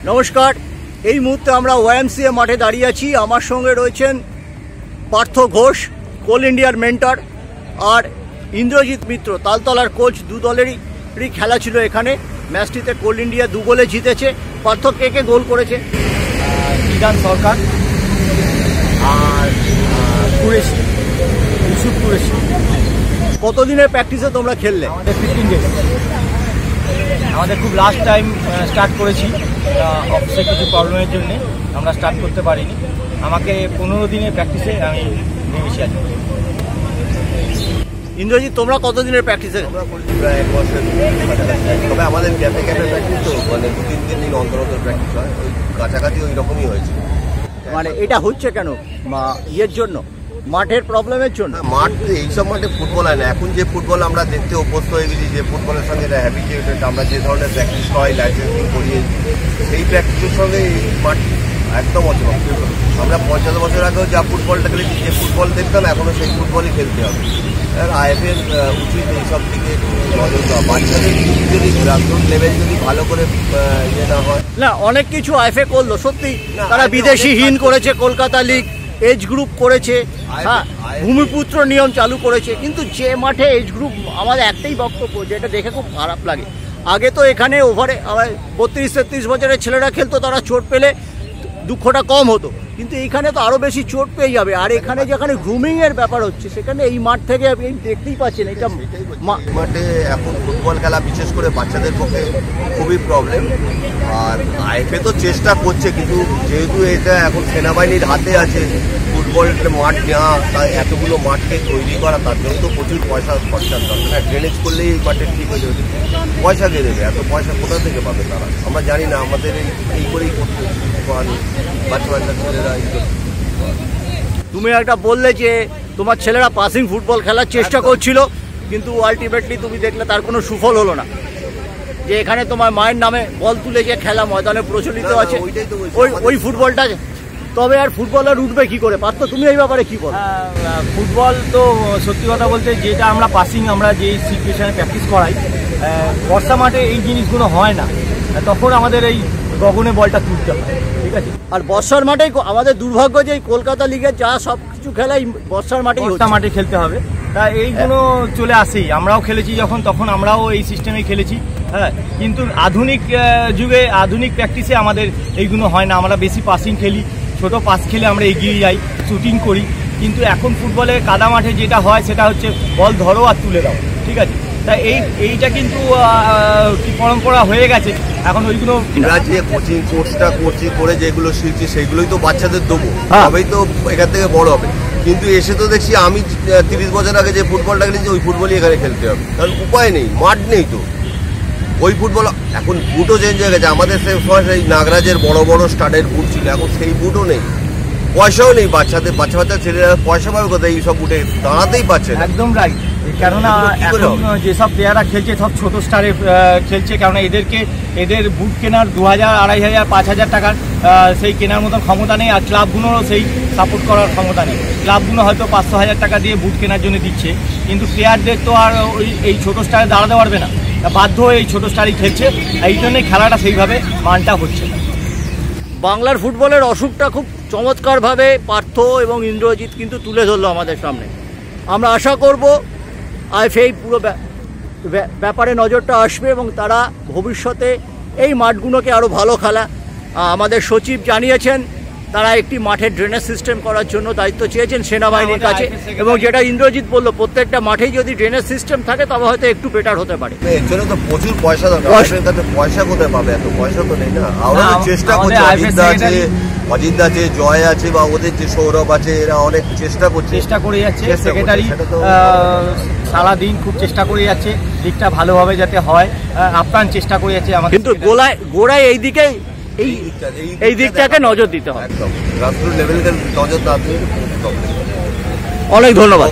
নমস্কার। এই মুহূর্তে আমরা ওয়াইএমসিএ মাঠে দাঁড়িয়ে আছি। আমার সঙ্গে রয়েছেন পার্থ ঘোষ, কোল ইন্ডিয়ার মেন্টর, আর ইন্দ্রজিৎ মিত্র, তালতলার কোচ। দু দলেরই খেলা ছিল এখানে। ম্যাচটিতে কোল ইন্ডিয়া 2 গোলে জিতেছে। পার্থ, কে কে গোল করেছে? বিধান সরকার আর ইউসুফ কুরেশি। কতদিনের প্র্যাকটিসে তোমরা খেললে? আমাদের 15 ডেজ। আমাদের খুব লাস্ট টাইম স্টার্ট করেছি, অফিসে কিছু প্রবলেমের জন্য আমরা স্টার্ট করতে পারিনি। আমাকে 15 দিনের প্র্যাকটিসে আমি নেমেছি আছি। ইন্দ্রজিৎ, তোমরা কতদিনের প্র্যাকটিসে? প্রায় 1 বছর। তবে আমাদের ক্যাফে প্র্যাকটিস তো মানে 2-3 দিন অন্তর প্র্যাকটিস হয়, ওই কাছাকাছি ওই রকমই হয়েছে। মানে এটা হচ্ছে কেন? ইয়ের জন্য, মাঠের প্রবলেমের জন্য? মাঠ এইসব মাঠে ফুটবল হয় না। এখন যে ফুটবল আমরা দেখতে অভ্যস্ত হয়ে গেছি, যে ফুটবলের সঙ্গে হ্যাবিচুয়েটেড, আমরা যে ধরনের প্র্যাকটিস হয়, লাইসেন্সিং করিয়ে, সেই প্র্যাকটিসের সঙ্গে এই মাঠ একদম অচল। আমরা 50 বছর আগেও যা ফুটবলটা খেলেছি, যে ফুটবল দেখতাম, এখনও সেই ফুটবলই খেলতে হবে। আর আইএফএর উচিত এইসব দিকে নজর দেওয়া। বাচ্চাদের যদি গ্রাসরুট লেভেল যদি ভালো করে ইয়ে না হয়। না, অনেক কিছু আইএফএ করলো সত্যি। তারা বিদেশিহীন করেছে, কলকাতা লিগ, এজ গ্রুপ করেছে, হ্যাঁ, ভূমিপুত্র নিয়ম চালু করেছে। কিন্তু যে মাঠে এজ গ্রুপ, আমাদের একটাই বক্তব্য, যেটা দেখে খুব খারাপ লাগে। আগে তো এখানে ওভারে 32-33 বছরের ছেলেরা খেলতো, তারা চোট পেলে দুঃখটা কম হতো। কিন্তু এইখানে তো আরো বেশি চোট পেয়ে যাবে। আর এখানে যেখানে গ্রুমিং এর ব্যাপার হচ্ছে, সেখানে এই মাঠ থেকে আপনি দেখতেই পাচ্ছেন। এটা মাঠে এখন ফুটবল খেলা বিশেষ করে বাচ্চাদের পক্ষে খুবই প্রবলেম। আর আইএফএ তো চেষ্টা করছে, কিন্তু যেহেতু এটা এখন সেনাবাহিনীর হাতে আছে, ফুটবল মাঠ নেওয়া, তাই এতগুলো মাঠকে তৈরি করা, তার জন্য তো প্রচুর পয়সা খরচার দরকার। ড্রেনেজ করলেই এই মাঠে ঠিক হয়ে যাবে। পয়সা কে দেবে? এত পয়সা কোথা থেকে পাবে তারা? আমরা জানি না। আমাদের এই করেই করতে বাচ্চা বাচ্চা ছেলেরা। তুমি একটা বললে যে তোমার ছেলেরা পাসিং ফুটবল খেলার চেষ্টা করছিল, কিন্তু আলটিমেটলি তুমি দেখলে তার কোনো সুফল হলো না। যে এখানে তোমার মায়ের নামে বল তুলে যে খেলা ময়দানে প্রচলিত আছে, ওই ফুটবলটা। তবে আর ফুটবলার উঠবে কি করে? পারতো, তুমি এই ব্যাপারে কি বলো? ফুটবল তো সত্যি কথা বলতে, যেটা আমরা পাসিং, আমরা যেই সিচুয়েশনে প্র্যাকটিস করাই, বর্ষা মাঠে এই জিনিসগুলো হয় না। তখন আমাদের এই গগনে বলটা তুলতে হয়, ঠিক আছে। আর বর্ষার মাঠেই আমাদের দুর্ভাগ্য যে কলকাতা লিগের যা সব কিছু খেলাই বর্ষার মাঠে খেলতে হবে। তা এইগুলো চলে আসেই। আমরাও খেলেছি যখন, তখন আমরাও এই সিস্টেমেই খেলেছি, হ্যাঁ। কিন্তু আধুনিক যুগে, আধুনিক প্র্যাকটিসে আমাদের এইগুলো হয় না। আমরা বেশি পাসিং খেলি, ছোট পাস খেলে আমরা এগিয়ে যাই, শুটিং করি। কিন্তু এখন ফুটবলে কাদা মাঠে যেটা হয়, সেটা হচ্ছে বল ধরো আর তুলে দাও, ঠিক আছে। তা এইটা কিন্তু কি পরম্পরা হয়ে গেছে এখন। ওইগুলো আমরা যে কোচিং কোর্সটা করছি, করে যেগুলো শিখছি, সেইগুলোই তো বাচ্চাদের দেবো, তবেই তো এখান থেকে বড় হবে। কিন্তু এসে তো দেখছি, আমি 30 বছর আগে যে ফুটবলটা খেলেছি, ওই ফুটবলই এখানে খেলতে হবে। কারণ উপায় নেই, মাঠ নেই তো। ওই ফুটবল এখন বুটও চেঞ্জ হয়ে গেছে। আমাদের সেই নাগরাজের বড় বড় স্টাডের বুট ছিল, এখন সেই বুটও নেই। পয়সাও নেই বাচ্চাদের। বাচ্চা ছেলেরা পয়সা পাবে কোথায়? এই সব বুটে দাঁড়াতেই পারছে না। একদম রাইট। কেননা এখন যেসব প্লেয়াররা খেলছে, সব ছোট স্টারে খেলছে। কেননা এদের বুট কেনার 2000, 2500, 5000 টাকার সেই কেনার মতন ক্ষমতা নেই। আর ক্লাবগুলোরও সেই সাপোর্ট করার ক্ষমতা নেই। ক্লাবগুলো হয়তো 500-1000 টাকা দিয়ে বুট কেনার জন্য দিচ্ছে, কিন্তু প্লেয়ারদের তো আর এই ছোট স্টারে দাঁড়াতে পারবে না। বাধ্য হয়ে এই ছোট স্টারই খেলছে। এই জন্যই খেলাটা সেইভাবে মানটা হচ্ছে না। বাংলার ফুটবলের অসুখটা খুব চমৎকারভাবে পার্থ এবং ইন্দ্রজিৎ কিন্তু তুলে ধরলো আমাদের সামনে। আমরা আশা করব আইএফএ পুরো ব্যাপারে নজরটা আসবে এবং তারা ভবিষ্যতে এই মাঠগুলোকে আরও ভালো খেলা। আমাদের সচিব জানিয়েছেন তারা একটি মাঠের ড্রেনেজ সিস্টেম করার জন্য দায়িত্ব চেয়েছেন সেনাবাহিনীর কাছে। এবং যেটা ইন্দ্রজিৎ বললো, প্রত্যেকটা মাঠেই যদি ড্রেনেজ সিস্টেম থাকে, তবে হয়তো একটু বেটার হতে পারে। এর জন্য তো প্রচুর পয়সা দরকার। পয়সা কোথায় পাবে? এত পয়সা তো নেই না। আমরা চেষ্টা করছি, অজিত আছে, জয় আছে, বা ওদের যে সৌরভ আছে, এরা অনেক চেষ্টা করে যাচ্ছে। সেক্রেটারি সারাদিন খুব চেষ্টা করে যাচ্ছে দিকটা ভালোভাবে যাতে হয়, আপ্রাণ চেষ্টা করে যাচ্ছে আমাদের। কিন্তু গোড়ায় এই দিকটাকে নজর দিতে হবে। একদম গ্রাসরুট লেভেলের নজর না দিলে। অনেক ধন্যবাদ।